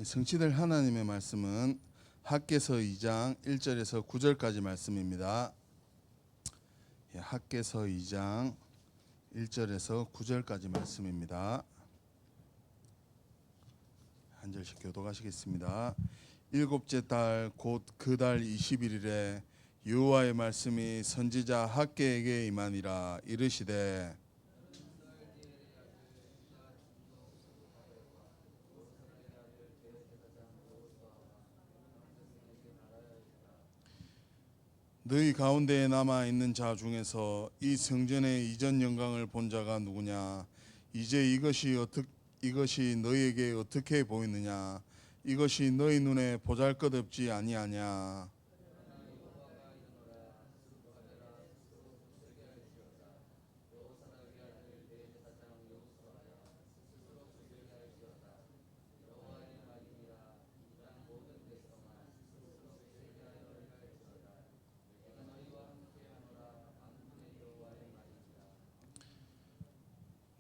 성취될 하나님의 말씀은 학개서 2장 1절에서 9절까지 말씀입니다. 학개서 2장 1절에서 9절까지 말씀입니다. 한 절씩 교독하시겠습니다. 일곱째 달 곧 그 달 21일에 여호와의 말씀이 선지자 학개에게 임하니라. 이르시되 너희 가운데에 남아 있는 자 중에서 이 성전의 이전 영광을 본 자가 누구냐? 이제 이것이 너희에게 어떻게 보이느냐? 이것이 너희 눈에 보잘것없지 아니하냐?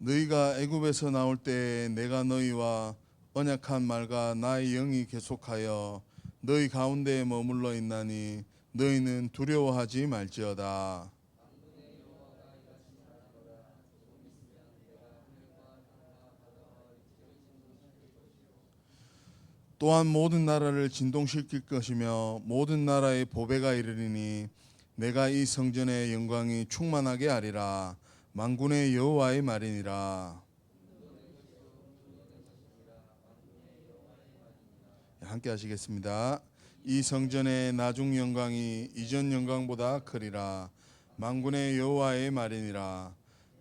너희가 애굽에서 나올 때에 내가 너희와 언약한 말과 나의 영이 계속하여 너희 가운데에 머물러 있나니 너희는 두려워하지 말지어다. 또한 모든 나라를 진동시킬 것이며 모든 나라의 보배가 이르리니 내가 이 성전의 영광이 충만하게 하리라. 만군의 여호와의 말이니라. 함께 하시겠습니다. 이 성전의 나중 영광이 이전 영광보다 크리라. 만군의 여호와의 말이니라.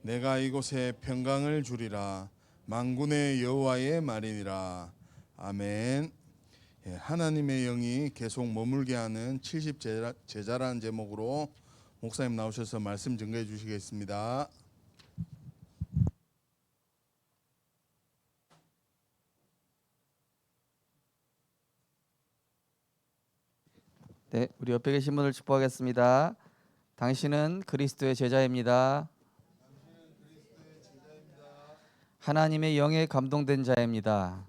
내가 이곳에 평강을 주리라. 만군의 여호와의 말이니라. 아멘. 하나님의 영이 계속 머물게 하는 70제자라는 제목으로 목사님 나오셔서 말씀 증거해 주시겠습니다. 네, 우리 옆에 계신 분을 축복하겠습니다. 당신은 그리스도의 제자입니다. 하나님의 영에 감동된 자입니다.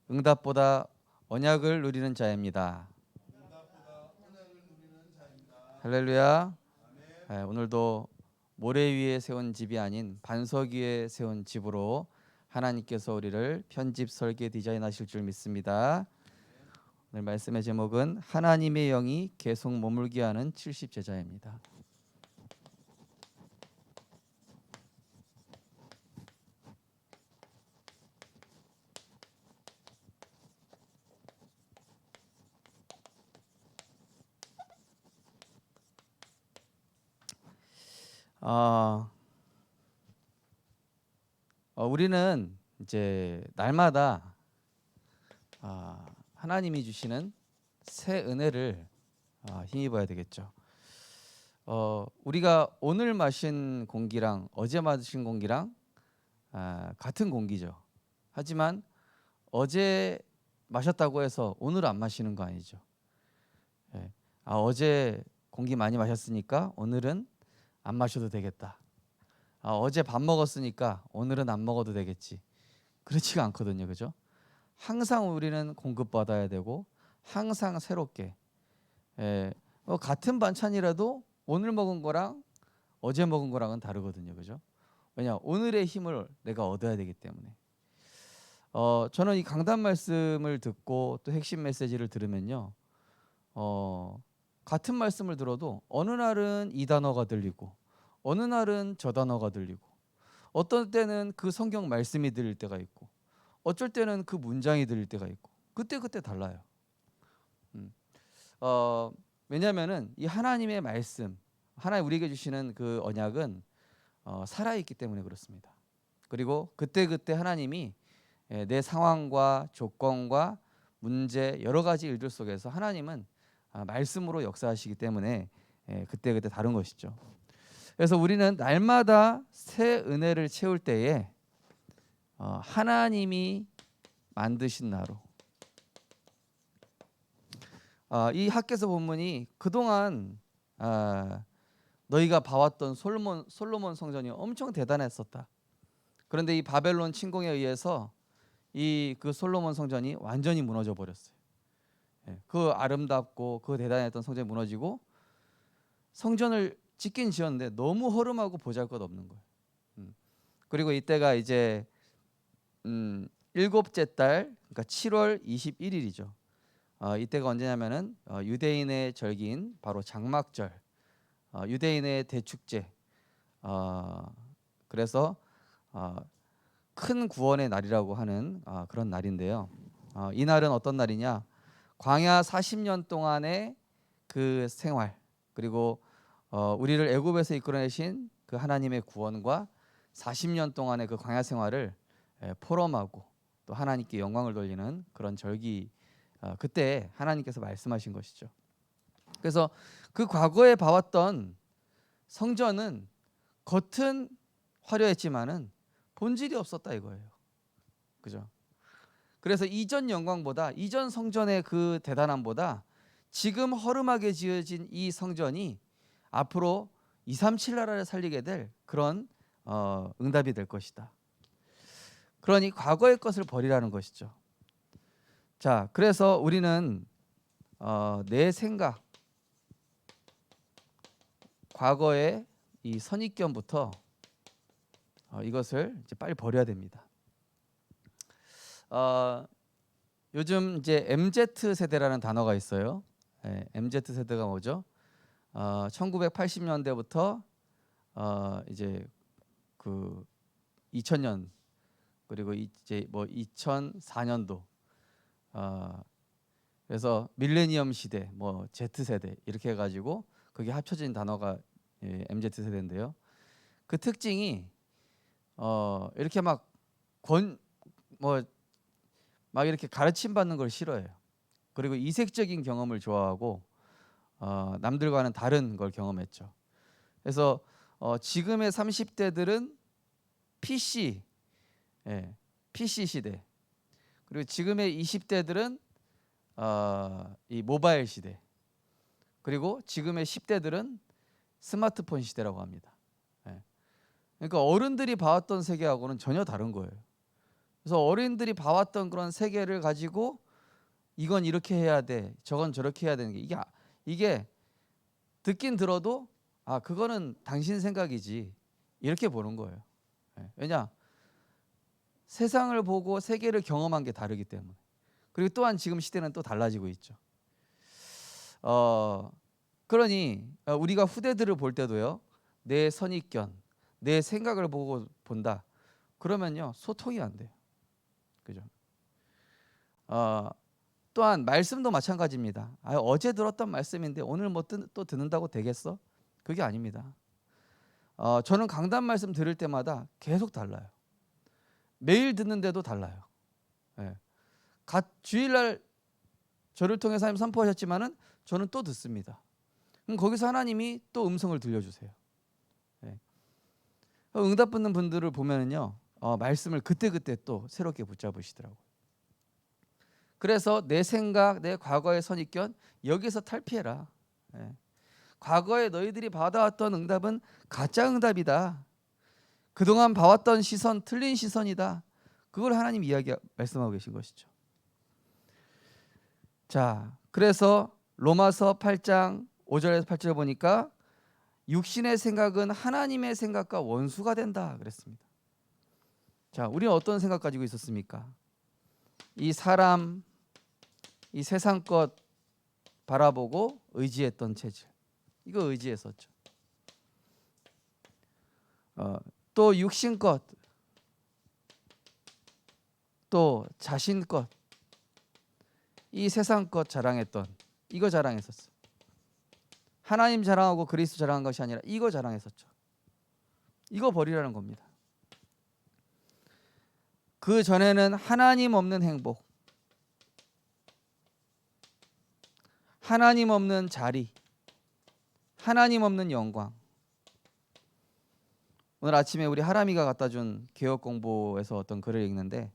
응답보다 언약을 누리는 자입니다. 할렐루야. 오늘도 모래 위에 세운 집이 아닌 반석 위에 세운 집으로 하나님께서 우리를 편집, 설계, 디자인하실 줄 믿습니다. 오늘 말씀의 제목은 하나님의 영이 계속 머물게 하는 70제자입니다. 우리는 이제 날마다 하나님이 주시는 새 은혜를 힘입어야 되겠죠. 우리가 오늘 마신 공기랑 어제 마신 공기랑 같은 공기죠. 하지만 어제 마셨다고 해서 오늘 안 마시는 거 아니죠. 어제 공기 많이 마셨으니까 오늘은 안 마셔도 되겠다. 어제 밥 먹었으니까 오늘은 안 먹어도 되겠지. 그렇지가 않거든요, 그죠? 항상 우리는 공급받아야 되고 항상 새롭게 같은 반찬이라도 오늘 먹은 거랑 어제 먹은 거랑은 다르거든요, 그죠? 왜냐, 오늘의 힘을 내가 얻어야 되기 때문에. 저는 이 강단 말씀을 듣고 또 핵심 메시지를 들으면요, 같은 말씀을 들어도 어느 날은 이 단어가 들리고 어느 날은 저 단어가 들리고 어떤 때는 그 성경 말씀이 들릴 때가 있고 어쩔 때는 그 문장이 들릴 때가 있고 그때 달라요. 왜냐하면은 이 하나님의 말씀, 하나님 우리에게 주시는 그 언약은 살아있기 때문에 그렇습니다. 그리고 그때 하나님이 내 상황과 조건과 문제 여러 가지 일들 속에서 하나님은 말씀으로 역사하시기 때문에 그때 다른 것이죠. 그래서 우리는 날마다 새 은혜를 채울 때에 하나님이 만드신 나로 이 학개서 본문이 그동안 너희가 봐왔던 솔로몬 성전이 엄청 대단했었다. 그런데 이 바벨론 침공에 의해서 이 그 솔로몬 성전이 완전히 무너져 버렸어요. 그 아름답고 그 대단했던 성전이 무너지고 성전을 짓긴 지었는데 너무 허름하고 보잘것없는 거예요. 그리고 이때가 이제 일곱째 달, 그러니까 7월 21일이죠. 이때가 언제냐면은 유대인의 절기인 바로 장막절, 유대인의 대축제. 그래서 큰 구원의 날이라고 하는 그런 날인데요. 이 날은 어떤 날이냐? 광야 40년 동안의 그 생활, 그리고 우리를 애굽에서 이끌어내신 그 하나님의 구원과 40년 동안의 그 광야 생활을 포럼하고 또 하나님께 영광을 돌리는 그런 절기, 그때 하나님께서 말씀하신 것이죠. 그래서 그 과거에 봐왔던 성전은 겉은 화려했지만은 본질이 없었다 이거예요. 그죠? 그래서 이전 영광보다, 이전 성전의 그 대단함보다 지금 허름하게 지어진 이 성전이 앞으로 237 나라를 살리게 될 그런 응답이 될 것이다. 그러니 과거의 것을 버리라는 것이죠. 자, 그래서 우리는 내 생각, 과거의 이 선입견부터 이것을 이제 빨리 버려야 됩니다. 요즘 이제 MZ 세대라는 단어가 있어요. MZ 세대가 뭐죠? 1980년대부터 이제 그 2000년, 그리고 이제 뭐 2004년도, 그래서 밀레니엄 시대, 뭐 Z 세대 이렇게 해가지고 그게 합쳐진 단어가 MZ 세대인데요. 그 특징이 이렇게 막 이렇게 가르침 받는 걸 싫어해요. 그리고 이색적인 경험을 좋아하고 남들과는 다른 걸 경험했죠. 그래서 지금의 30대들은 PC 시대, 그리고 지금의 20대들은 이 모바일 시대, 그리고 지금의 10대들은 스마트폰 시대라고 합니다. 그러니까 어른들이 봐왔던 세계하고는 전혀 다른 거예요. 그래서 어른들이 봐왔던 그런 세계를 가지고 이건 이렇게 해야 돼, 저건 저렇게 해야 되는 게 이게 듣긴 들어도 그거는 당신 생각이지 이렇게 보는 거예요. 왜냐? 세상을 보고 세계를 경험한 게 다르기 때문에. 그리고 또한 지금 시대는 또 달라지고 있죠. 그러니 우리가 후대들을 볼 때도요, 내 선입견, 내 생각을 보고 본다. 그러면요 소통이 안 돼요. 그죠? 또한 말씀도 마찬가지입니다. 어제 들었던 말씀인데 오늘 뭐 또 듣는다고 되겠어? 그게 아닙니다. 저는 강단 말씀 들을 때마다 계속 달라요. 매일 듣는데도 달라요. 주일날 저를 통해서 하나님 선포하셨지만은 저는 또 듣습니다. 그럼 거기서 하나님이 또 음성을 들려주세요. 응답 받는 분들을 보면은요, 말씀을 그때그때 또 새롭게 붙잡으시더라고요. 그래서 내 생각, 내 과거의 선입견 여기서 탈피해라. 과거에 너희들이 받아왔던 응답은 가짜 응답이다. 그동안 봐왔던 시선 틀린 시선이다. 그걸 하나님 말씀하고 계신 것이죠. 자, 그래서 로마서 8장 5절에서 8절 보니까 육신의 생각은 하나님의 생각과 원수가 된다 그랬습니다. 자, 우리는 어떤 생각 가지고 있었습니까? 이 사람, 이 세상 것 바라보고 의지했던 체질, 이거 의지했었죠. 또 육신 것, 또 자신 것, 이 세상 것 자랑했던, 이거 자랑했었어. 하나님 자랑하고 그리스도 자랑한 것이 아니라 이거 자랑했었죠. 이거 버리라는 겁니다. 그 전에는 하나님 없는 행복, 하나님 없는 자리, 하나님 없는 영광. 오늘 아침에 우리 하람이가 갖다 준 개혁 공부에서 어떤 글을 읽는데,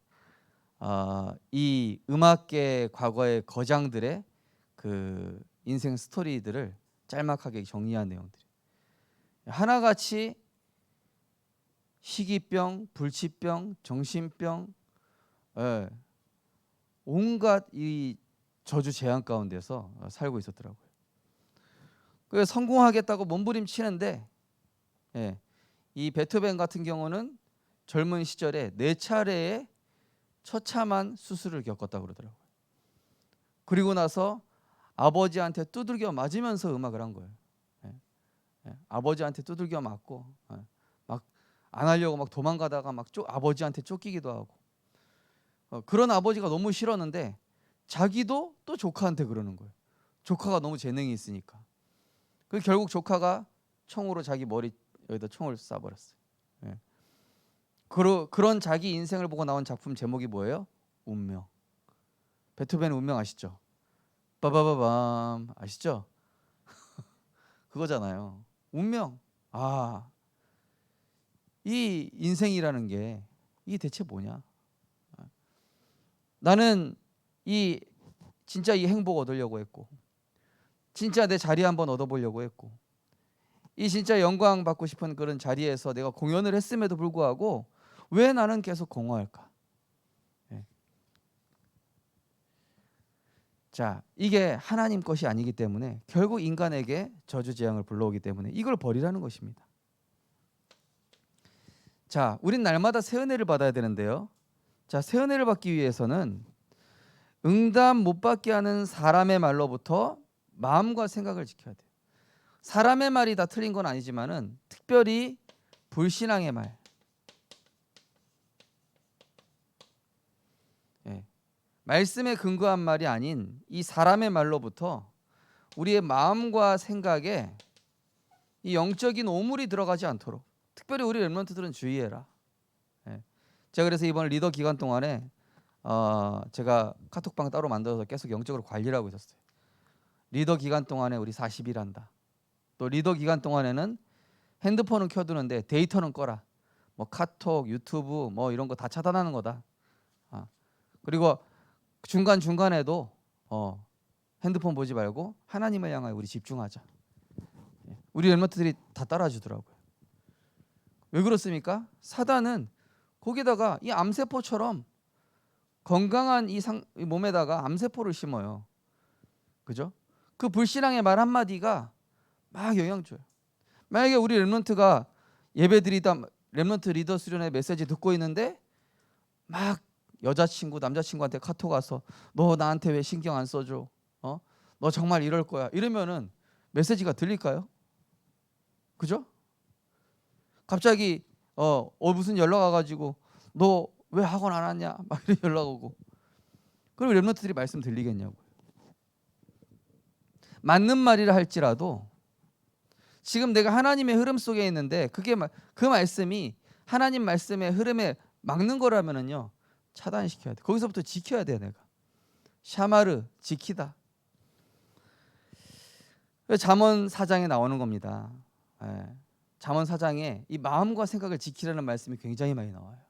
이 음악계 과거의 거장들의 그 인생 스토리들을 짤막하게 정리한 내용들이 하나같이 희귀병, 불치병, 정신병, 예, 온갖 이 저주 재앙 가운데서 살고 있었더라고요. 그래서 성공하겠다고 몸부림치는데, 예, 이 베토벤 같은 경우는 젊은 시절에 4차례의 처참한 수술을 겪었다고 그러더라고요. 그리고 나서 아버지한테 두들겨 맞으면서 음악을 한 거예요. 예, 아버지한테 두들겨 맞고, 막 안 하려고 막 도망가다가 막 아버지한테 쫓기기도 하고, 그런 아버지가 너무 싫었는데 자기도 또 조카한테 그러는 거예요. 조카가 너무 재능이 있으니까. 그 결국 조카가 총으로 자기 머리 여기다 총을 쏴버렸어요. 예. 그런 자기 인생을 보고 나온 작품 제목이 뭐예요? 운명. 베토벤의 운명 아시죠? 빠바바밤 아시죠? 그거잖아요. 운명. 아, 이 인생이라는 게 이게 대체 뭐냐? 나는 이 진짜 이 행복 얻으려고 했고, 진짜 내 자리 한번 얻어보려고 했고, 이 진짜 영광 받고 싶은 그런 자리에서 내가 공연을 했음에도 불구하고 왜 나는 계속 공허할까? 예. 자, 이게 하나님 것이 아니기 때문에 결국 인간에게 저주 재앙을 불러오기 때문에 이걸 버리라는 것입니다. 자, 우린 날마다 새 은혜를 받아야 되는데요. 자, 새 은혜를 받기 위해서는 응답 못 받게 하는 사람의 말로부터 마음과 생각을 지켜야 돼요. 사람의 말이 다 틀린 건 아니지만은 특별히 불신앙의 말, 예, 말씀에 근거한 말이 아닌 이 사람의 말로부터 우리의 마음과 생각에 이 영적인 오물이 들어가지 않도록 특별히 우리 렘넌트들은 주의해라. 예. 제가 그래서 이번 리더 기간 동안에 제가 카톡방 따로 만들어서 계속 영적으로 관리를 하고 있었어요. 리더 기간 동안에 우리 40일 한다. 또 리더 기간 동안에는 핸드폰은 켜두는데 데이터는 꺼라. 뭐 카톡, 유튜브 뭐 이런 거 다 차단하는 거다. 그리고 중간 중간에도 핸드폰 보지 말고 하나님을 향하여 우리 집중하자. 우리 렘넌트들이 다 따라주더라고요. 왜 그렇습니까? 사단은 거기다가 이 암세포처럼 건강한 이 몸에다가 암세포를 심어요. 그죠? 그 불신앙의 말 한마디가 막 영향 줘요. 만약에 우리 렘넌트가 예배드리다 렘넌트 리더 수련회 메시지 듣고 있는데 막 여자친구 남자친구한테 카톡 와서 너 나한테 왜 신경 안 써줘? 너 정말 이럴 거야. 이러면은 메시지가 들릴까요? 그죠? 갑자기 무슨 연락 와가지고 너 왜 학원 안 왔냐? 막 이런 연락 오고. 그럼 렘넌트들이 말씀 들리겠냐고요. 맞는 말이라 할지라도 지금 내가 하나님의 흐름 속에 있는데 그 말씀이 하나님 말씀의 흐름에 막는 거라면은요 차단시켜야 돼. 거기서부터 지켜야 돼. 내가 샤마르 지키다. 잠언 4장에 나오는 겁니다. 잠언 4장에 이 마음과 생각을 지키라는 말씀이 굉장히 많이 나와요.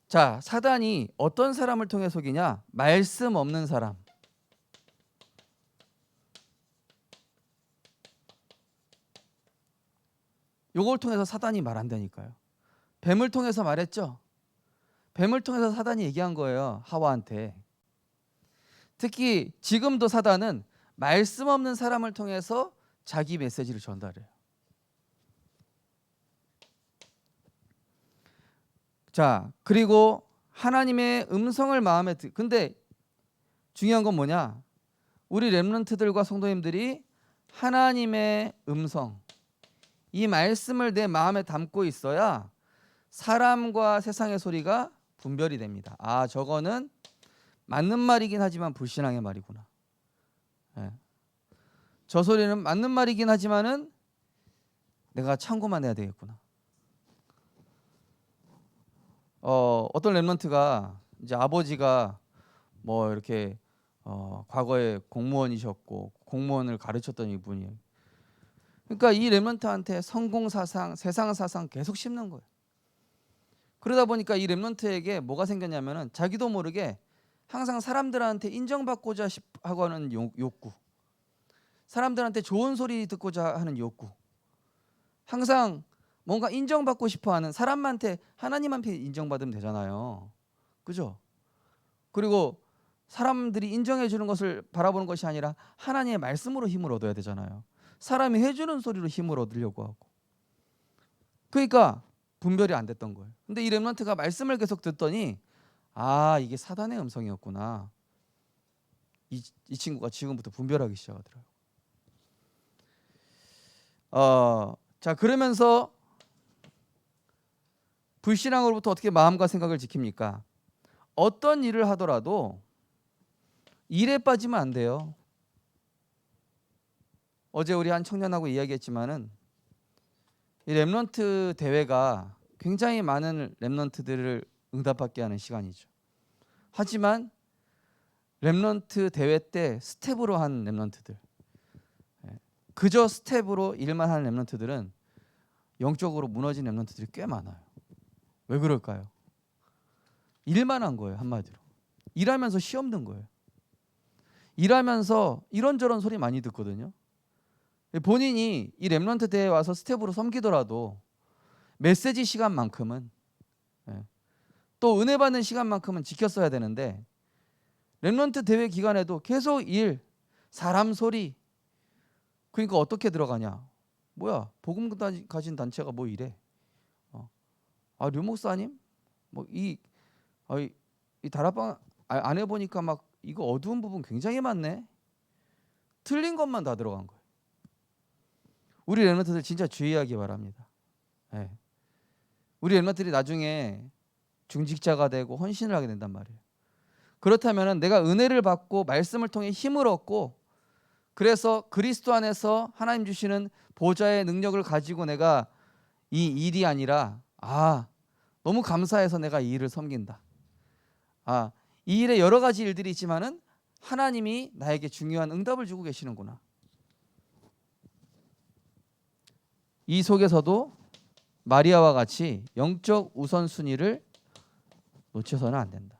자, 사단이 어떤 사람을 통해 속이냐? 말씀 없는 사람. 요걸 통해서 사단이 말한다니까요. 뱀을 통해서 말했죠. 뱀을 통해서 사단이 얘기한 거예요. 하와한테. 특히 지금도 사단은 말씀 없는 사람을 통해서 자기 메시지를 전달해요. 자, 그리고 하나님의 음성을 마음에 근데 중요한 건 뭐냐? 우리 렘넌트들과 성도님들이 하나님의 음성, 이 말씀을 내 마음에 담고 있어야 사람과 세상의 소리가 분별이 됩니다. 아, 저거는 맞는 말이긴 하지만 불신앙의 말이구나. 저 소리는 맞는 말이긴 하지만은 내가 참고만 해야 되겠구나. 어떤 렘넌트가 이제 아버지가 뭐 이렇게 과거에 공무원이셨고 공무원을 가르쳤던 이분이에요. 그러니까 이 렘넌트한테 성공 사상, 세상 사상 계속 심는 거예요. 그러다 보니까 이 렘넌트에게 뭐가 생겼냐면은 자기도 모르게 항상 사람들한테 인정받고자 하고 하는 욕구, 사람들한테 좋은 소리 듣고자 하는 욕구, 항상 뭔가 인정받고 싶어하는 사람한테 하나님한테 인정받으면 되잖아요. 그죠? 그리고 사람들이 인정해 주는 것을 바라보는 것이 아니라 하나님의 말씀으로 힘을 얻어야 되잖아요. 사람이 해주는 소리로 힘을 얻으려고 하고. 그러니까 분별이 안 됐던 거예요. 근데 이 렘넌트가 말씀을 계속 듣더니 아, 이게 사단의 음성이었구나. 이 친구가 지금부터 분별하기 시작하더라고요. 자, 그러면서 불신앙으로부터 어떻게 마음과 생각을 지킵니까? 어떤 일을 하더라도 일에 빠지면 안 돼요. 어제 우리 한 청년하고 이야기했지만은 이 렘넌트 대회가 굉장히 많은 렘넌트들을 응답받게 하는 시간이죠. 하지만 렘넌트 대회 때 스텝으로 한 렘넌트들, 그저 스텝으로 일만 하는 렘넌트들은 영적으로 무너진 렘넌트들이 꽤 많아요. 왜 그럴까요? 일만 한 거예요. 한마디로 일하면서 시험 든 거예요. 일하면서 이런저런 소리 많이 듣거든요. 본인이 이 렘넌트 대회에 와서 스텝으로 섬기더라도 메시지 시간만큼은, 또 은혜 받는 시간만큼은 지켰어야 되는데 렘넌트 대회 기간에도 계속 일, 사람 소리. 그러니까 어떻게 들어가냐? 뭐야, 복음 가진 단체가 뭐 이래? 류 목사님, 이 다락방 안에 보니까 막 이거 어두운 부분 굉장히 많네. 틀린 것만 다 들어간 거예요. 우리 렘넌트들 진짜 주의하기 바랍니다. 우리 렘넌트들이 나중에 중직자가 되고 헌신을 하게 된단 말이에요. 그렇다면 내가 은혜를 받고 말씀을 통해 힘을 얻고 그래서 그리스도 안에서 하나님 주시는 보좌의 능력을 가지고 내가 이 일이 아니라 너무 감사해서 내가 이 일을 섬긴다. 이 일에 여러 가지 일들이 있지만은 하나님이 나에게 중요한 응답을 주고 계시는구나. 이 속에서도 마리아와 같이 영적 우선순위를 놓쳐서는 안 된다.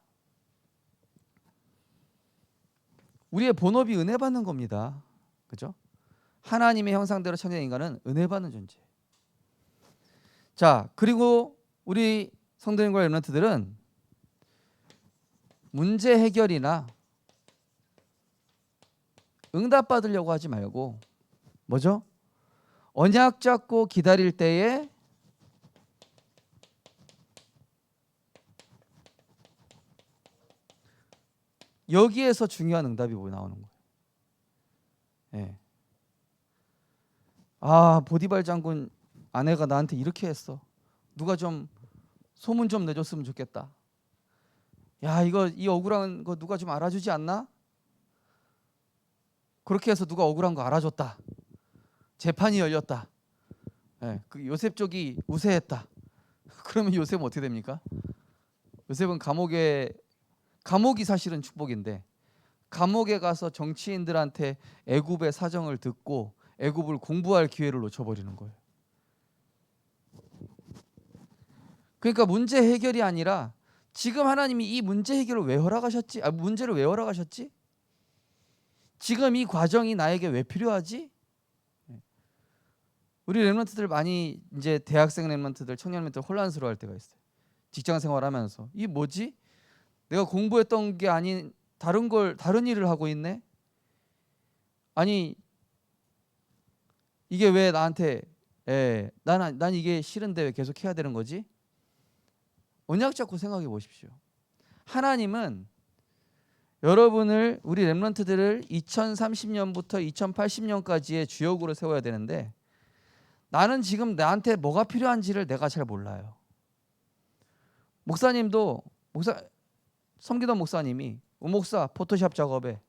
우리의 본업이 은혜 받는 겁니다. 그죠? 하나님의 형상대로 창조된 인간은 은혜 받는 존재. 자, 그리고 우리 성도님과 렘넌트들은 문제 해결이나 응답 받으려고 하지 말고 뭐죠? 언약 잡고 기다릴 때에 여기에서 중요한 응답이 나오는 거예요. 보디발 장군 아내가 나한테 이렇게 했어. 누가 좀 소문 좀 내줬으면 좋겠다. 이 억울한 거 누가 좀 알아주지 않나? 그렇게 해서 누가 억울한 거 알아줬다. 재판이 열렸다. 그 요셉 쪽이 우세했다. 그러면 요셉은 어떻게 됩니까? 요셉은 감옥이 사실은 축복인데 감옥에 가서 정치인들한테 애굽의 사정을 듣고 애굽을 공부할 기회를 놓쳐버리는 거예요. 그러니까 문제 해결이 아니라 지금 하나님이 이 문제 해결을 왜 허락하셨지? 문제를 왜 허락하셨지? 지금 이 과정이 나에게 왜 필요하지? 우리 렘넌트들 많이 이제 대학생 렘넌트들, 청년 렘넌트들 혼란스러워할 때가 있어요. 직장 생활하면서 이 뭐지? 내가 공부했던 게 아닌 다른 일을 하고 있네. 아니 이게 왜 나한테 난 이게 싫은데 왜 계속 해야 되는 거지? 언약 잡고 생각해 보십시오. 하나님은 여러분을 우리 렘넌트들을 2030년부터 2080년까지의 주역으로 세워야 되는데 나는 지금 나한테 뭐가 필요한지를 내가 잘 몰라요. 섬기던 목사님이 우목사 포토샵 작업해,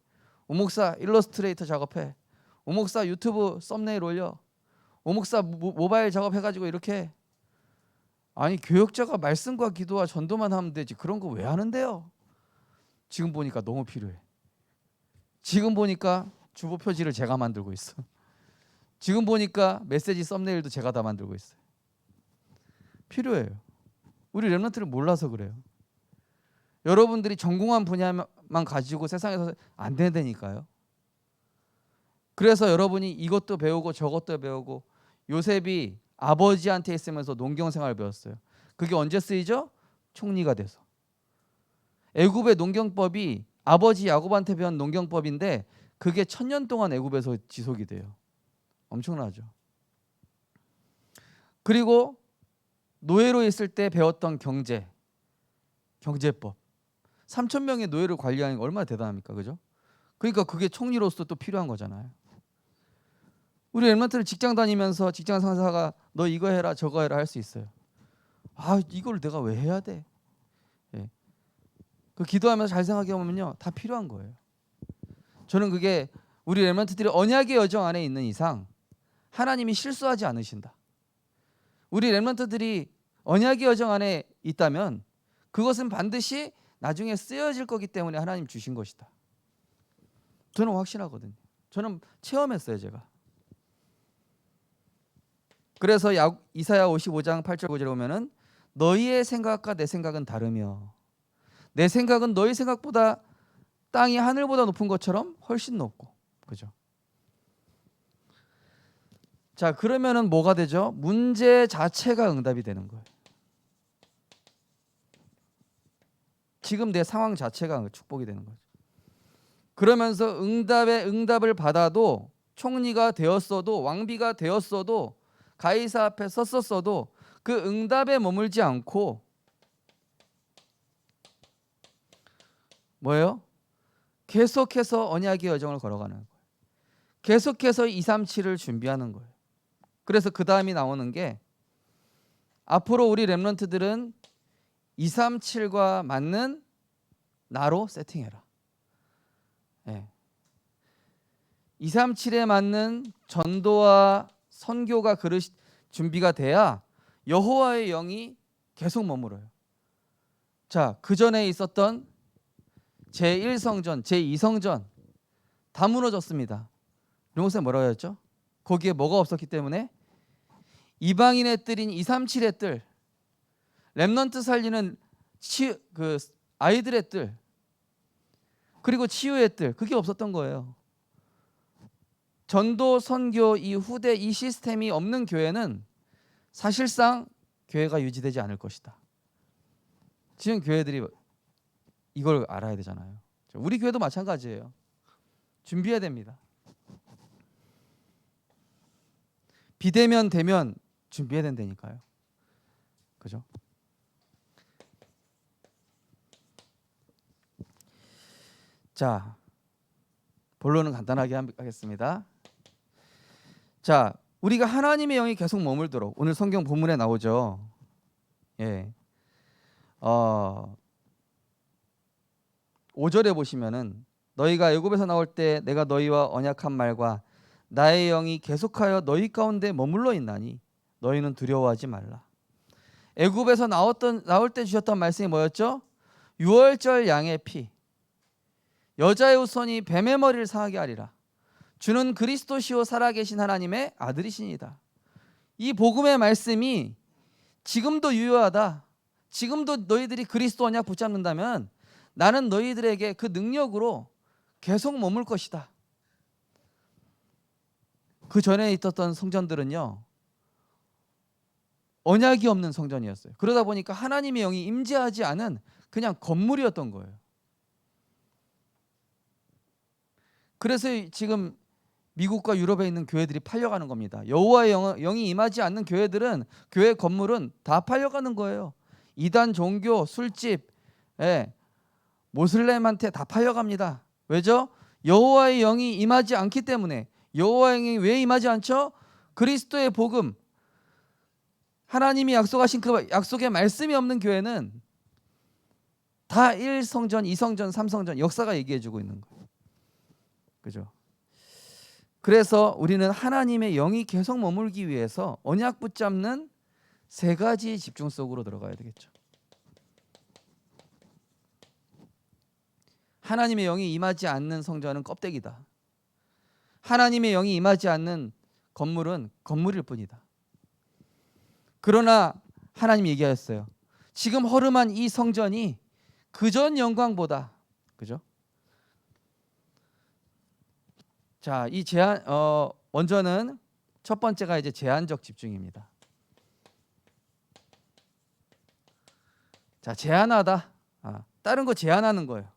우목사 일러스트레이터 작업해, 우목사 유튜브 썸네일 올려, 우목사 모바일 작업해가지고 이렇게 아니 교역자가 말씀과 기도와 전도만 하면 되지 그런 거 왜 하는데요? 지금 보니까 너무 필요해. 지금 보니까 주보 표지를 제가 만들고 있어. 지금 보니까 메시지 썸네일도 제가 다 만들고 있어요. 필요해요. 우리 렘넌트를 몰라서 그래요. 여러분들이 전공한 분야만 가지고 세상에서 안 된다니까요. 그래서 여러분이 이것도 배우고 저것도 배우고 요셉이 아버지한테 있으면서 농경 생활을 배웠어요. 그게 언제 쓰이죠? 총리가 돼서. 애굽의 농경법이 아버지 야곱한테 배운 농경법인데 그게 1000년 동안 애굽에서 지속이 돼요. 엄청나죠. 그리고 노예로 있을 때 배웠던 경제법. 3000명의 노예를 관리하는 게 얼마나 대단합니까? 그죠? 그러니까 그게 총리로서 또 필요한 거잖아요. 우리 랩런트를 직장 다니면서 직장 상사가 너 이거 해라 저거 해라 할 수 있어요. 아, 이걸 내가 왜 해야 돼? 예. 그 기도하면서 잘 생각해 보면요, 다 필요한 거예요. 저는 그게 우리 랩런트들이 언약의 여정 안에 있는 이상 하나님이 실수하지 않으신다. 우리 랩런트들이 언약의 여정 안에 있다면 그것은 반드시 나중에 쓰여질 거기 때문에 하나님 주신 것이다. 저는 확신하거든요. 저는 체험했어요, 제가. 그래서 이사야 55장 8절 9절에 보면은 너희의 생각과 내 생각은 다르며 내 생각은 너희 생각보다 땅이 하늘보다 높은 것처럼 훨씬 높고, 그죠? 자, 그러면은 뭐가 되죠? 문제 자체가 응답이 되는 거예요. 지금 내 상황 자체가 축복이 되는 거죠. 그러면서 응답을 받아도 총리가 되었어도 왕비가 되었어도 가이사 앞에 섰었어도 그 응답에 머물지 않고 뭐예요? 계속해서 언약의 여정을 걸어가는 거예요. 계속해서 237을 준비하는 거예요. 그래서 그 다음이 나오는 게 앞으로 우리 랩런트들은 237과 맞는 나로 세팅해라. 예. 237에 맞는 전도와 선교가 준비가 돼야 여호와의 영이 계속 머물어요. 자, 그 전에 있었던 제1성전, 제2성전 다 무너졌습니다. 룡쌤 뭐라고 했죠? 거기에 뭐가 없었기 때문에 이방인의 뜰인 237의 뜰, 렘넌트 살리는 그 아이들의 뜰, 그리고 치유의 뜰, 그게 없었던 거예요. 전도, 선교, 이 후대 이 시스템이 없는 교회는 사실상 교회가 유지되지 않을 것이다. 지금 교회들이 이걸 알아야 되잖아요. 우리 교회도 마찬가지예요. 준비해야 됩니다. 비대면 되면 준비해야 된다니까요. 그죠? 자, 본론은 간단하게 하겠습니다. 자, 우리가 하나님의 영이 계속 머물도록 오늘 성경 본문에 나오죠. 예. 5절에 보시면은 너희가 애굽에서 나올 때 내가 너희와 언약한 말과 나의 영이 계속하여 너희 가운데 머물러 있나니 너희는 두려워하지 말라. 애굽에서 나올 때 주셨던 말씀이 뭐였죠? 유월절 양의 피, 여자의 후손이 뱀의 머리를 상하게 하리라. 주는 그리스도시요 살아계신 하나님의 아들이시니다. 이 복음의 말씀이 지금도 유효하다. 지금도 너희들이 그리스도 언약 붙잡는다면 나는 너희들에게 그 능력으로 계속 머물 것이다. 그 전에 있었던 성전들은요, 언약이 없는 성전이었어요. 그러다 보니까 하나님의 영이 임재하지 않은 그냥 건물이었던 거예요. 그래서 지금 미국과 유럽에 있는 교회들이 팔려가는 겁니다. 여호와의 영이 임하지 않는 교회들은, 교회 건물은 다 팔려가는 거예요. 이단 종교, 술집, 모슬렘한테 다 팔려갑니다. 왜죠? 여호와의 영이 임하지 않기 때문에. 여호와의 영이 왜 임하지 않죠? 그리스도의 복음, 하나님이 약속하신 그 약속의 말씀이 없는 교회는 다 1성전, 2성전, 3성전 역사가 얘기해주고 있는 거예요. 그죠? 그래서 우리는 하나님의 영이 계속 머물기 위해서 언약 붙잡는 3가지 집중 속으로 들어가야 되겠죠. 하나님의 영이 임하지 않는 성전은 껍데기다. 하나님의 영이 임하지 않는 건물은 건물일 뿐이다. 그러나 하나님이 얘기하셨어요. 지금 허름한 이 성전이 그전 영광보다, 그죠? 자, 이 먼저는 첫 번째가 이제 제한적 집중입니다. 자, 제한하다. 다른 거 제한하는 거예요.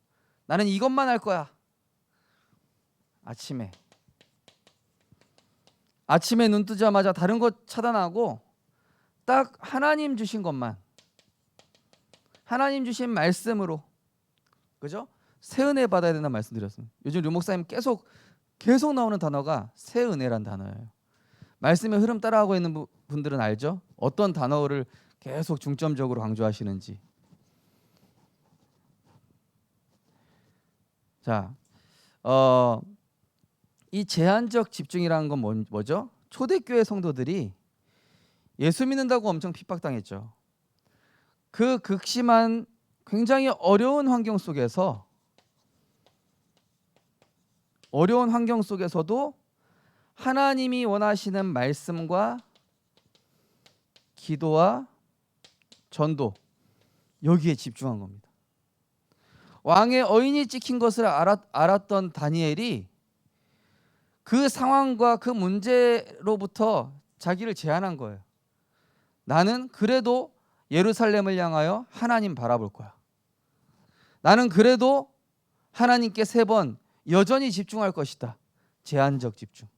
나는 이것만 할 거야. 아침에 눈 뜨자마자 다른 거 차단하고 딱 하나님 주신 것만, 하나님 주신 말씀으로, 그죠? 새 은혜 받아야 된다는 말씀드렸습니다. 요즘 류 목사님 계속 나오는 단어가 새 은혜란 단어예요. 말씀의 흐름 따라가고 있는 분들은 알죠? 어떤 단어를 계속 중점적으로 강조하시는지. 자, 이 제한적 집중이라는 건 뭐죠? 초대교회 성도들이 예수 믿는다고 엄청 핍박당했죠. 그 극심한 굉장히 어려운 환경 속에서도 하나님이 원하시는 말씀과 기도와 전도, 여기에 집중한 겁니다. 왕의 어인이 찍힌 것을 알았던 다니엘이 그 상황과 그 문제로부터 자기를 제한한 거예요. 나는 그래도 예루살렘을 향하여 하나님 바라볼 거야. 나는 그래도 하나님께 3번 여전히 집중할 것이다. 제한적 집중.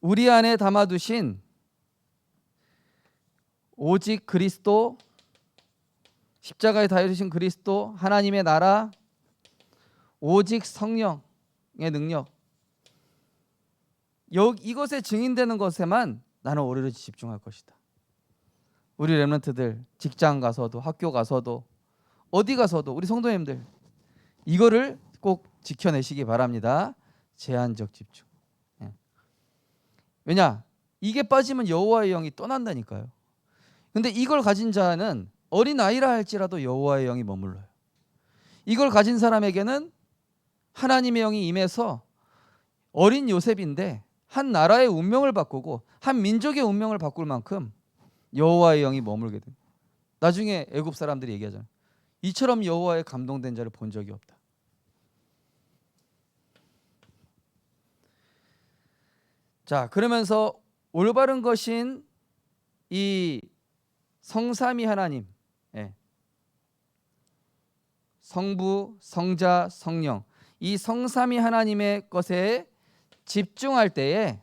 우리 안에 담아두신 오직 그리스도, 십자가에 달리신 그리스도, 하나님의 나라, 오직 성령의 능력, 이것에 증인되는 것에만 나는 오로지 집중할 것이다. 우리 렘넌트들 직장 가서도, 학교 가서도, 어디 가서도 우리 성도님들 이거를 꼭 지켜내시기 바랍니다. 제한적 집중. 왜냐? 이게 빠지면 여호와의 영이 떠난다니까요. 근데 이걸 가진 자는 어린 아이라 할지라도 여호와의 영이 머물러요. 이걸 가진 사람에게는 하나님의 영이 임해서 어린 요셉인데 한 나라의 운명을 바꾸고 한 민족의 운명을 바꿀 만큼 여호와의 영이 머물게 됩니다. 나중에 애굽 사람들이 얘기하잖아요. 이처럼 여호와의 감동된 자를 본 적이 없다. 자, 그러면서 올바른 것인 이 성삼위 하나님, 성부, 성자, 성령, 이 성삼위 하나님의 것에 집중할 때에,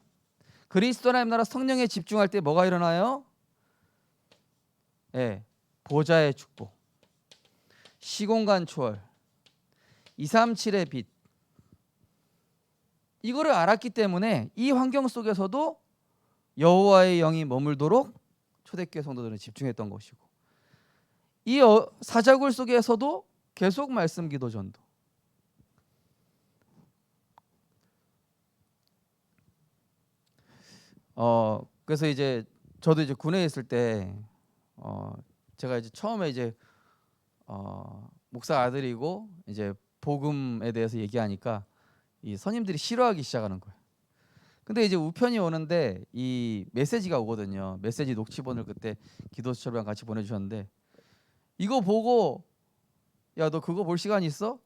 그리스도 하나님 나라 성령에 집중할 때 뭐가 일어나요? 보좌의 축복, 시공간 초월, 237의 빛, 이거를 알았기 때문에 이 환경 속에서도 여호와의 영이 머물도록 초대교회 성도들은 집중했던 것이고, 이 사자굴 속에서도 계속 말씀, 기도, 전도. 그래서 이제 저도 이제 군에 있을 때 제가 이제 처음에 이제 목사 아들이고 이제 복음에 대해서 얘기하니까 이 선임들이 싫어하기 시작하는 거예요. 근데 이제 우편이 오는데 이 메시지가 오거든요. 메시지 녹취본을 그때 기도처럼 같이 보내주셨는데, 이거 보고 야, 너 그거 볼 시간 있어?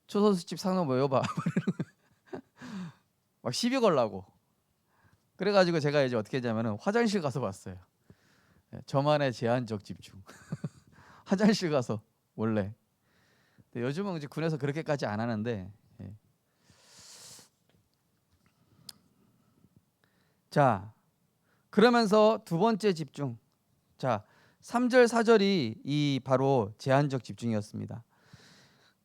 초선수집 상담 외워봐. 막 시비 걸라고. 그래가지고 제가 이제 어떻게 했냐면은 화장실 가서 봤어요. 저만의 제한적 집중. 화장실 가서 원래. 근데 요즘은 이제 군에서 그렇게까지 안 하는데. 자, 그러면서 두 번째 집중. 자, 3절 4절이 이 바로 제한적 집중이었습니다.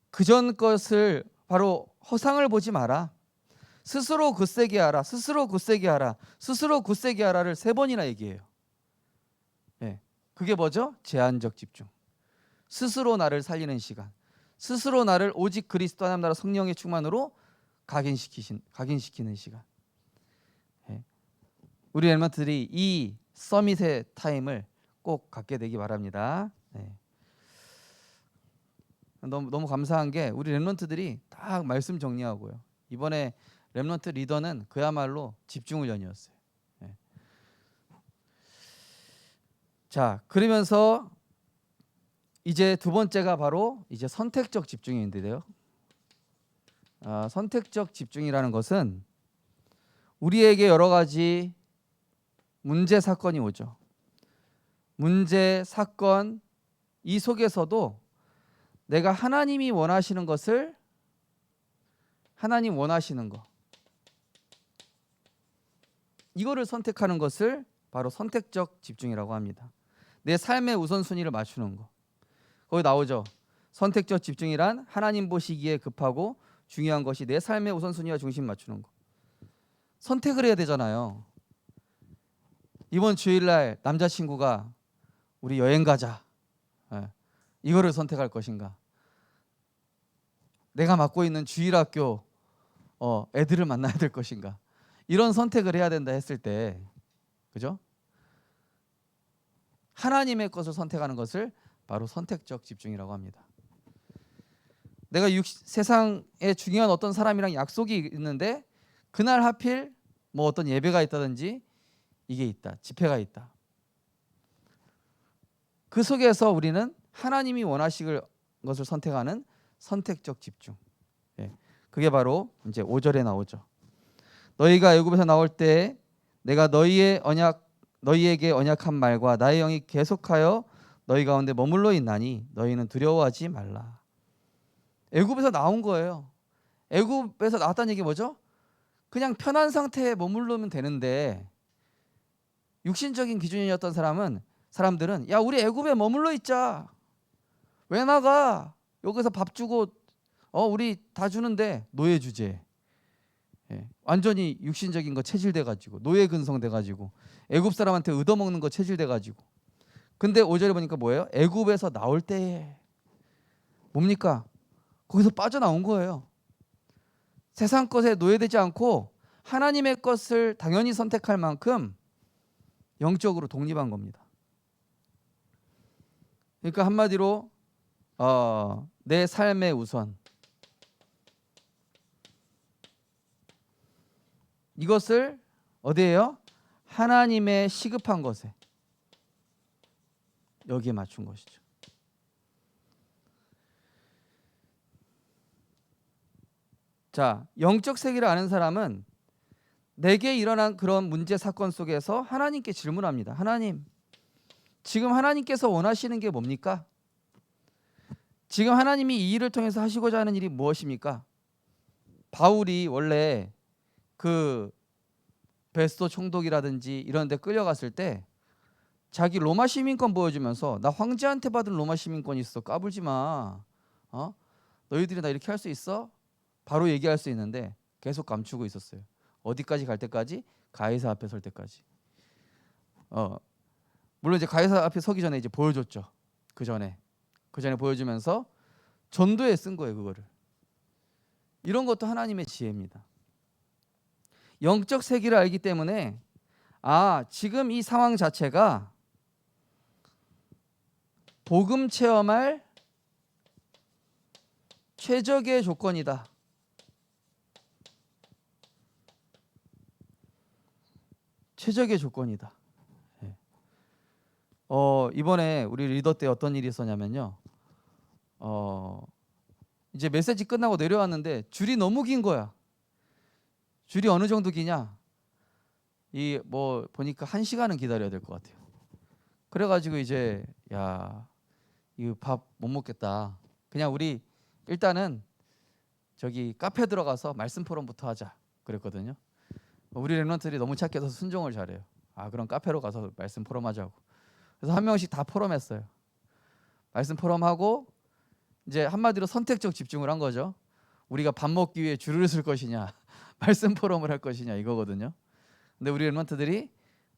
그전 것을 바로 허상을 보지 마라. 스스로 굳세게 하라. 스스로 굳세게 하라. 스스로 굳세게 하라를 3번이나 얘기해요. 그게 뭐죠? 제한적 집중. 스스로 나를 살리는 시간. 스스로 나를 오직 그리스도 하나님 나라 성령의 충만으로 각인시키는 시간. 우리 렘넌트들이 이 서밋의 타임을 꼭 갖게 되기 바랍니다. 너무 감사한 게 우리 렘넌트들이 딱 말씀 정리하고요. 이번에 렘넌트 리더는 그야말로 집중훈련이었어요. 자, 그러면서 이제 두 번째가 바로 이제 선택적 집중인데요. 선택적 집중이라는 것은 우리에게 여러 가지 문제 사건이 오죠. 문제, 사건 이 속에서도 내가 하나님이 원하시는 것을 하나님 원하시는 거 이거를 선택하는 것을 바로 선택적 집중이라고 합니다. 내 삶의 우선순위를 맞추는 거. 거기 나오죠. 선택적 집중이란 하나님 보시기에 급하고 중요한 것이 내 삶의 우선순위와 중심 맞추는 거. 선택을 해야 되잖아요. 이번 주일날 남자친구가 우리 여행 가자. 이거를 선택할 것인가? 내가 맡고 있는 주일학교 애들을 만나야 될 것인가? 이런 선택을 해야 된다 했을 때, 그죠? 하나님의 것을 선택하는 것을 바로 선택적 집중이라고 합니다. 내가 세상에 중요한 어떤 사람이랑 약속이 있는데 그날 하필 뭐 어떤 예배가 있다든지 이게 있다, 집회가 있다. 그 속에서 우리는 하나님이 원하실 것을 선택하는 선택적 집중. 그게 바로 이제 5절에 나오죠. 너희가 애굽에서 나올 때 내가 너희에게 언약한 말과 나의 영이 계속하여 너희 가운데 머물러 있나니 너희는 두려워하지 말라. 애굽에서 나온 거예요. 애굽에서 나왔다는 얘기 뭐죠? 그냥 편한 상태에 머무르면 되는데 육신적인 기준이었던 사람들은 야 우리 애굽에 머물러 있자. 왜 나가? 여기서 밥 주고 우리 다 주는데 노예 주제. 완전히 육신적인 거 체질돼 가지고 노예 근성돼 가지고 애굽 사람한테 얻어먹는 거 체질돼 가지고. 근데 5절에 보니까 뭐예요? 애굽에서 나올 때에 뭡니까? 거기서 빠져나온 거예요. 세상 것에 노예되지 않고 하나님의 것을 당연히 선택할 만큼 영적으로 독립한 겁니다. 그러니까 한마디로 내 삶의 우선 이것을 어디에요? 하나님의 시급한 것에 여기에 맞춘 것이죠. 자, 영적 세계를 아는 사람은 내게 일어난 그런 문제 사건 속에서 하나님께 질문합니다. 하나님, 지금 하나님께서 원하시는 게 뭡니까? 지금 하나님이 이 일을 통해서 하시고자 하는 일이 무엇입니까? 바울이 원래 그 베스도 총독이라든지 이런 데 끌려갔을 때 자기 로마 시민권 보여주면서 나 황제한테 받은 로마 시민권이 있어. 까불지 마. 너희들이 나 이렇게 할 수 있어? 바로 얘기할 수 있는데 계속 감추고 있었어요. 어디까지 갈 때까지? 가이사 앞에 설 때까지. 물론 이제 가이사 앞에 서기 전에 이제 보여줬죠. 그 전에 보여주면서 전도에 쓴 거예요, 그거를. 이런 것도 하나님의 지혜입니다. 영적 세계를 알기 때문에 지금 이 상황 자체가 복음 체험할 최적의 조건이다. 최적의 조건이다. 이번에 우리 리더 때 어떤 일이 있었냐면요. 이제 메시지 끝나고 내려왔는데 줄이 너무 긴 거야. 줄이 어느 정도 기냐? 이 뭐 보니까 1시간은 기다려야 될 것 같아요. 그래가지고 이제 이거 밥 못 먹겠다. 그냥 우리 일단은 저기 카페 들어가서 말씀 포럼부터 하자. 그랬거든요. 우리 랩런트들이 너무 착해서 순종을 잘해요. 그럼 카페로 가서 말씀 포럼 하자고. 그래서 한 명씩 다 포럼했어요. 말씀 포럼하고 이제 한마디로 선택적 집중을 한 거죠. 우리가 밥 먹기 위해 줄을 쓸 것이냐 말씀 포럼을 할 것이냐 이거거든요. 근데 우리 랩런트들이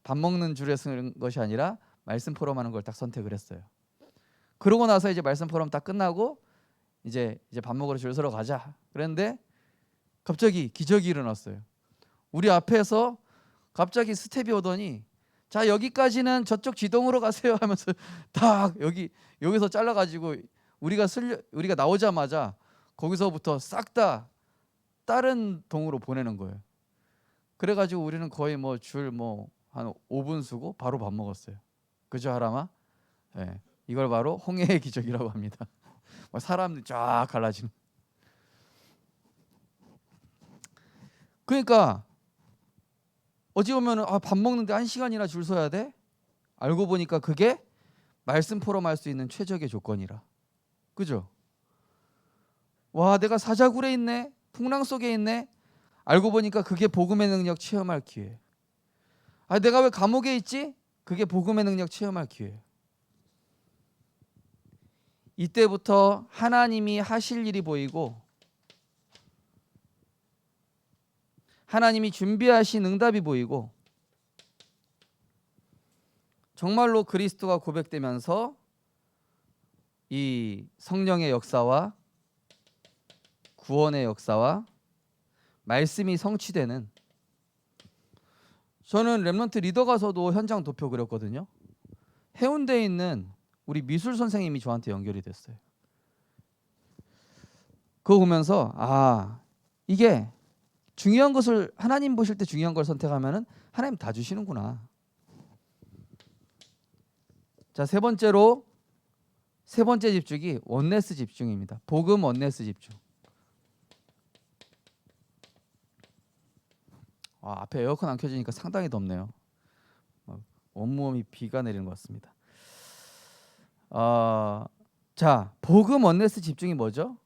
밥 먹는 줄에 쓰는 것이 아니라 말씀 포럼하는 걸 딱 선택을 했어요. 그러고 나서 이제 말씀 포럼 딱 끝나고 이제 밥 먹으러 줄 서러 가자 그랬는데 갑자기 기적이 일어났어요. 우리 앞에서 갑자기 스텝이 오더니 자 여기까지는 저쪽 지동으로 가세요 하면서 딱 여기서 잘라가지고 우리가 나오자마자 거기서부터 싹 다 다른 동으로 보내는 거예요. 그래가지고 우리는 거의 줄 한 5분 쓰고 바로 밥 먹었어요. 그죠 하람아? 네. 이걸 바로 홍해의 기적이라고 합니다. 사람들이 쫙 갈라지는. 그러니까 어찌 보면 밥 먹는데 1시간이나 줄 서야 돼? 알고 보니까 그게 말씀 포럼할 수 있는 최적의 조건이라. 그죠? 와, 내가 사자굴에 있네. 풍랑 속에 있네. 알고 보니까 그게 복음의 능력 체험할 기회. 아, 내가 왜 감옥에 있지? 그게 복음의 능력 체험할 기회. 이때부터 하나님이 하실 일이 보이고 하나님이 준비하신 응답이 보이고 정말로 그리스도가 고백되면서 이 성령의 역사와 구원의 역사와 말씀이 성취되는. 저는 렘넌트 리더 가서도 현장 도표 그렸거든요. 해운대에 있는 우리 미술 선생님이 저한테 연결이 됐어요. 그거 보면서 이게 중요한 것을 하나님 보실 때 중요한 걸 선택하면은 하나님 다 주시는구나. 자, 세 번째 집중이 원네스 집중입니다. 복음 원네스 집중. 앞에 에어컨 안 켜지니까 상당히 덥네요. 온몸이 비가 내리는 것 같습니다. 자, 복음 원네스 집중이 뭐죠?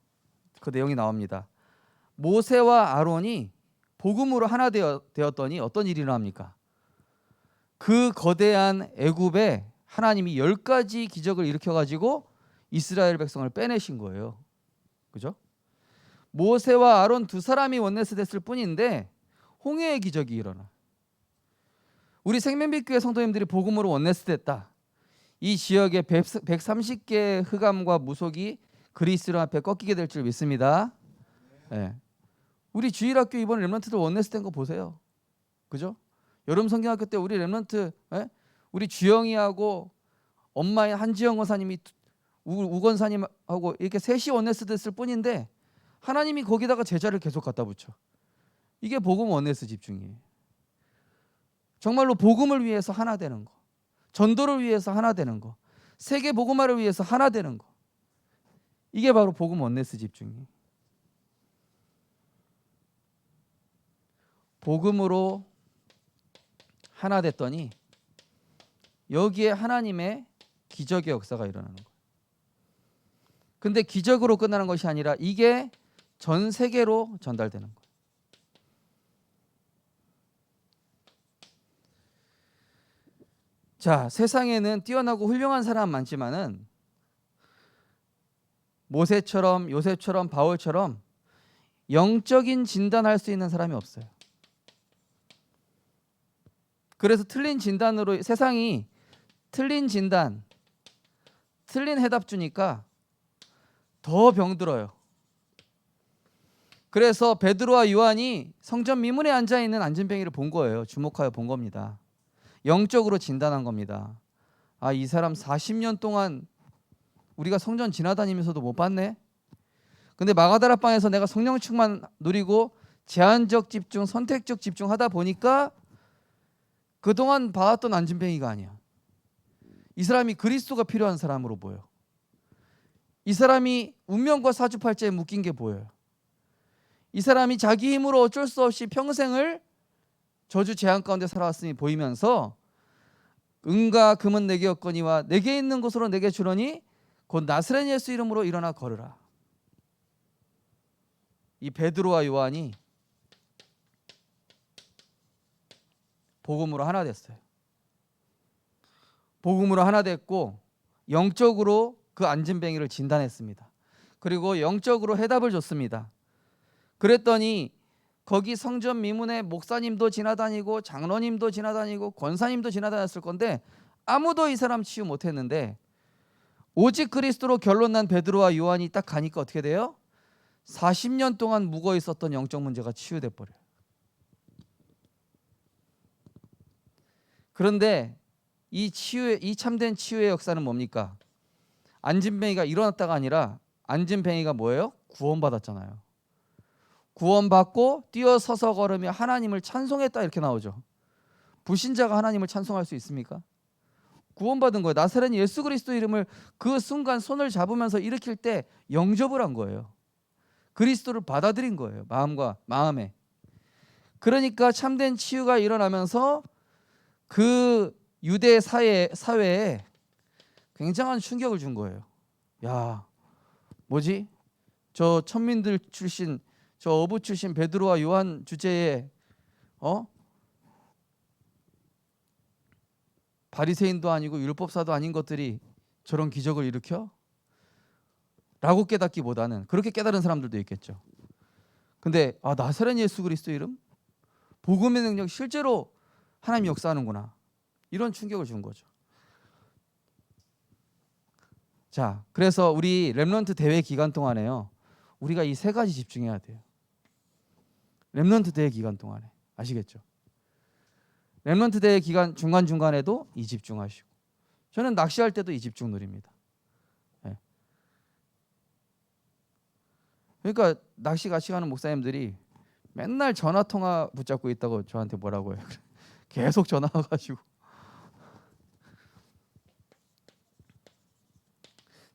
그 내용이 나옵니다. 모세와 아론이 복음으로 하나 되었더니 어떤 일이 일어납니까? 그 거대한 애굽에 하나님이 10가지 기적을 일으켜가지고 이스라엘 백성을 빼내신 거예요. 그죠? 모세와 아론 두 사람이 원네스 됐을 뿐인데 홍해의 기적이 일어나. 우리 생명빛교회 성도님들이 복음으로 원네스 됐다. 이 지역에 130개의 흑암과 무속이 그리스도 앞에 꺾이게 될 줄 믿습니다. 네. 우리 주일학교 이번 렘넌트들 원네스 된 거 보세요. 그죠? 여름 성경학교 때 우리 렘넌트, 우리 주영이하고 엄마의 한지영 원사님이 우건사님하고 이렇게 셋이 원네스 됐을 뿐인데 하나님이 거기다가 제자를 계속 갖다 붙여. 이게 복음 원네스 집중이에요. 정말로 복음을 위해서 하나 되는 거, 전도를 위해서 하나 되는 거, 세계 복음화를 위해서 하나 되는 거. 이게 바로 복음 원네스 집중이에요. 복음으로 하나 됐더니 여기에 하나님의 기적의 역사가 일어나는 거예요. 근데 기적으로 끝나는 것이 아니라 이게 전 세계로 전달되는 거예요. 자, 세상에는 뛰어나고 훌륭한 사람 많지만은 모세처럼 요셉처럼 바울처럼 영적인 진단할 수 있는 사람이 없어요. 그래서 틀린 진단으로 세상이 틀린 진단, 틀린 해답 주니까 더 병들어요. 그래서 베드로와 요한이 성전 미문에 앉아 있는 안진뱅이를 본 거예요. 주목하여 본 겁니다. 영적으로 진단한 겁니다. 이 사람 40년 동안 우리가 성전 지나다니면서도 못 봤네. 근데 마가다라 방에서 내가 성령 충만 누리고 제한적 집중, 선택적 집중하다 보니까 그동안 봐왔던 안진뱅이가 아니야. 이 사람이 그리스도가 필요한 사람으로 보여. 이 사람이 운명과 사주팔자에 묶인 게 보여요. 이 사람이 자기 힘으로 어쩔 수 없이 평생을 저주 재앙 가운데 살아왔음이 보이면서 은과 금은 내게 없거니와 내게 있는 것으로 내게 주러니 곧 나사렛 예수 이름으로 일어나 걸으라. 이 베드로와 요한이 복음으로 하나 됐어요. 복음으로 하나 됐고 영적으로 그 안진뱅이를 진단했습니다. 그리고 영적으로 해답을 줬습니다. 그랬더니 거기 성전 미문에 목사님도 지나다니고 장로님도 지나다니고 권사님도 지나다녔을 건데 아무도 이 사람 치유 못했는데 오직 그리스도로 결론난 베드로와 요한이 딱 가니까 어떻게 돼요? 40년 동안 묵어 있었던 영적 문제가 치유돼 버려요. 그런데 이 참된 치유의 역사는 뭡니까? 안진뱅이가 일어났다가 아니라 안진뱅이가 뭐예요? 구원받았잖아요. 구원받고 뛰어서서 걸으며 하나님을 찬송했다 이렇게 나오죠. 불신자가 하나님을 찬송할 수 있습니까? 구원받은 거예요. 나사렛 예수 그리스도 이름을 그 순간 손을 잡으면서 일으킬 때 영접을 한 거예요. 그리스도를 받아들인 거예요. 마음과 마음에. 그러니까 참된 치유가 일어나면서 그 유대 사회에 굉장한 충격을 준 거예요. 야, 뭐지? 저 천민들 출신, 저 어부 출신 베드로와 요한 주제에 바리새인도 아니고 율법사도 아닌 것들이 저런 기적을 일으켜? 라고 깨닫기보다는, 그렇게 깨달은 사람들도 있겠죠. 근데 나사렛 예수 그리스도 이름? 복음의 능력 실제로 하나님이 역사하는구나. 이런 충격을 준 거죠. 자, 그래서 우리 렘넌트 대회 기간 동안에요, 우리가 이 세 가지 집중해야 돼요. 렘넌트 대회 기간 동안에. 아시겠죠? 렘넌트 대회 기간 중간중간에도 이 집중하시고, 저는 낚시할 때도 이 집중 누립니다. 네. 그러니까 낚시 같이 가는 목사님들이 맨날 전화 통화 붙잡고 있다고 저한테 뭐라고 해요. 계속 전화 와가지고.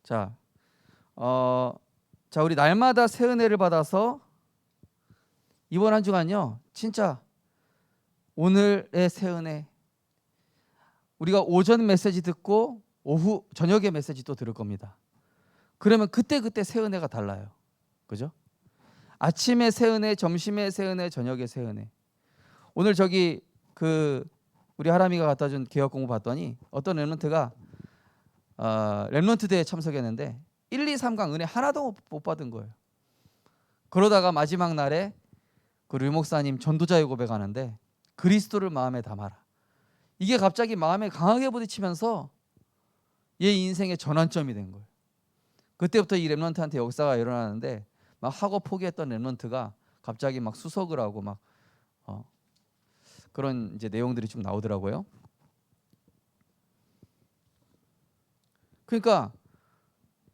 자, 우리 날마다 새 은혜를 받아서 이번 한 주간요, 진짜 오늘의 새 은혜, 우리가 오전 메시지 듣고 오후 저녁에 메시지 또 들을 겁니다. 그러면 그때 새 은혜가 달라요. 그죠? 아침에 새 은혜, 점심에 새 은혜, 저녁에 새 은혜. 오늘 우리 하람이가 갖다 준 개혁 공부 봤더니 어떤 렘넌트가 렘넌트 대회에 참석했는데 1, 2, 3강 은혜 하나도 못 받은 거예요. 그러다가 마지막 날에 그 류목사님 전도자의 고백하는데, 그리스도를 마음에 담아라. 이게 갑자기 마음에 강하게 부딪히면서 얘 인생의 전환점이 된 거예요. 그때부터 이 렘넌트한테 역사가 일어나는데, 막 하고 포기했던 렘넌트가 갑자기 막 수석을 하고 막 그런 이제 내용들이 좀 나오더라고요. 그러니까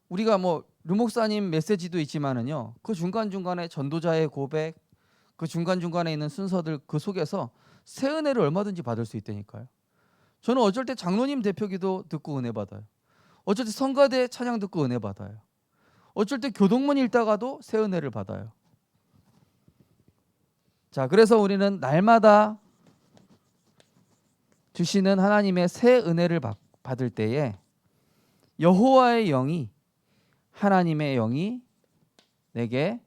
우리가 뭐 류목사님 메시지도 있지만은요, 그 중간중간에 전도자의 고백, 그 중간중간에 있는 순서들, 그 속에서 새 은혜를 얼마든지 받을 수 있다니까요. 저는 어쩔 때 장로님 대표기도 듣고 은혜 받아요. 어쩔 때 성가대 찬양 듣고 은혜 받아요. 어쩔 때 교동문 읽다가도 새 은혜를 받아요. 자, 그래서 우리는 날마다 주시는 하나님의 새 은혜를 받을 때에 여호와의 영이, 하나님의 영이 내게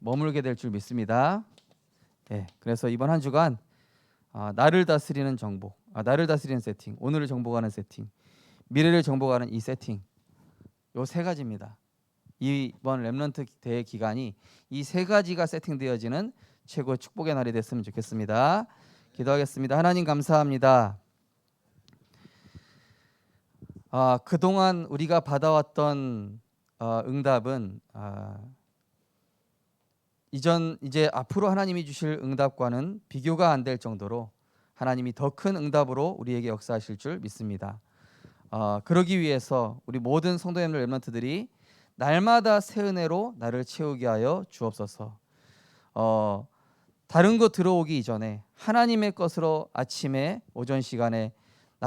머물게 될 줄 믿습니다. 그래서 이번 한 주간 나를 다스리는 정복, 나를 다스리는 세팅, 오늘을 정복하는 세팅, 미래를 정복하는 이 세팅, 요 세 가지입니다. 이번 렘넌트 대회 기간이 이 세 가지가 세팅되어지는 최고의 축복의 날이 됐으면 좋겠습니다. 기도하겠습니다. 하나님 감사합니다. 그동안 우리가 받아왔던 응답은 이제 앞으로 하나님이 주실 응답과는 비교가 안 될 정도로 하나님이 더 큰 응답으로 우리에게 역사하실 줄 믿습니다. 그러기 위해서 우리 모든 성도님들 렘넌트들이 날마다 새 은혜로 나를 채우게 하여 주옵소서. 다른 거 들어오기 이전에 하나님의 것으로 아침에 오전 시간에